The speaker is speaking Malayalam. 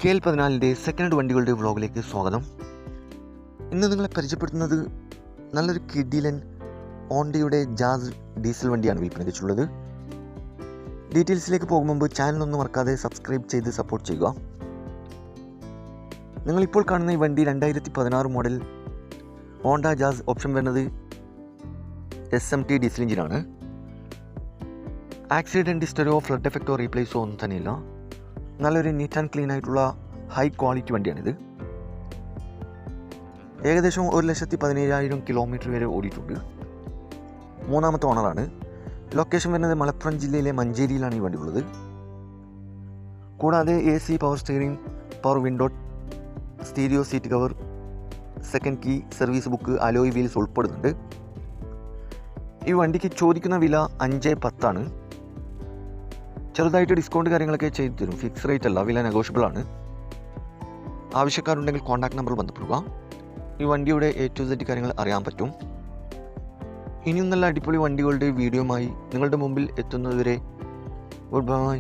KL14 സെക്കൻഡ് വണ്ടികളുടെ വ്ളോഗിലേക്ക് സ്വാഗതം. ഇന്ന് നിങ്ങളെ പരിചയപ്പെടുത്തുന്നത് നല്ലൊരു കിഡിലൻ ഹോണ്ടയുടെ ജാസ് ഡീസൽ വണ്ടിയാണ് വിൽപ്പനയ്ക്ക് വെച്ചുള്ളത്. ഡീറ്റെയിൽസിലേക്ക് പോകും മുമ്പ് ചാനലൊന്നും മറക്കാതെ സബ്സ്ക്രൈബ് ചെയ്ത് സപ്പോർട്ട് ചെയ്യുക. നിങ്ങളിപ്പോൾ കാണുന്ന ഈ വണ്ടി 2016 മോഡൽ ഹോണ്ട ജാസ്. ഓപ്ഷൻ വരുന്നത് SMT ഡീസൽ എഞ്ചിനാണ്. ആക്സിഡൻറ്റ് ഹിസ്റ്ററിയോ ഫ്ലഡ് എഫക്റ്റോ റീപ്ലേസോ ഒന്നും തന്നെയില്ല. നല്ലൊരു നീറ്റ് ആൻഡ് ക്ലീൻ ആയിട്ടുള്ള ഹൈ ക്വാളിറ്റി വണ്ടിയാണിത്. ഏകദേശം 1,17,000 കിലോമീറ്റർ വരെ ഓടിയിട്ടുണ്ട്. മൂന്നാമത്തെ ഓണറാണ്. ലൊക്കേഷൻ വരുന്നത് മലപ്പുറം ജില്ലയിലെ മഞ്ചേരിയിലാണ് ഈ വണ്ടി ഉള്ളത്. കൂടാതെ AC, power steering, power window, stereo seat cover, second key, service book, alloy wheels ഉൾപ്പെടുന്നുണ്ട്. ഈ വണ്ടിക്ക് ചോദിക്കുന്ന വില 5,10 ചെറുതായിട്ട് ഡിസ്കൗണ്ട് കാര്യങ്ങളൊക്കെ ചെയ്തു തരും. ഫിക്സ് റേറ്റ് അല്ല, വില നെഗോഷ്യബിൾ ആണ്. ആവശ്യക്കാരുണ്ടെങ്കിൽ കോൺടാക്ട് നമ്പർ ബന്ധപ്പെടുക. ഈ വണ്ടിയുടെ A to Z കാര്യങ്ങൾ അറിയാൻ പറ്റും. ഇനിയും നല്ല അടിപൊളി വണ്ടികളുടെ വീഡിയോയുമായി നിങ്ങളുടെ മുമ്പിൽ എത്തുന്നതുവരെ ഗുഡ് ബൈ.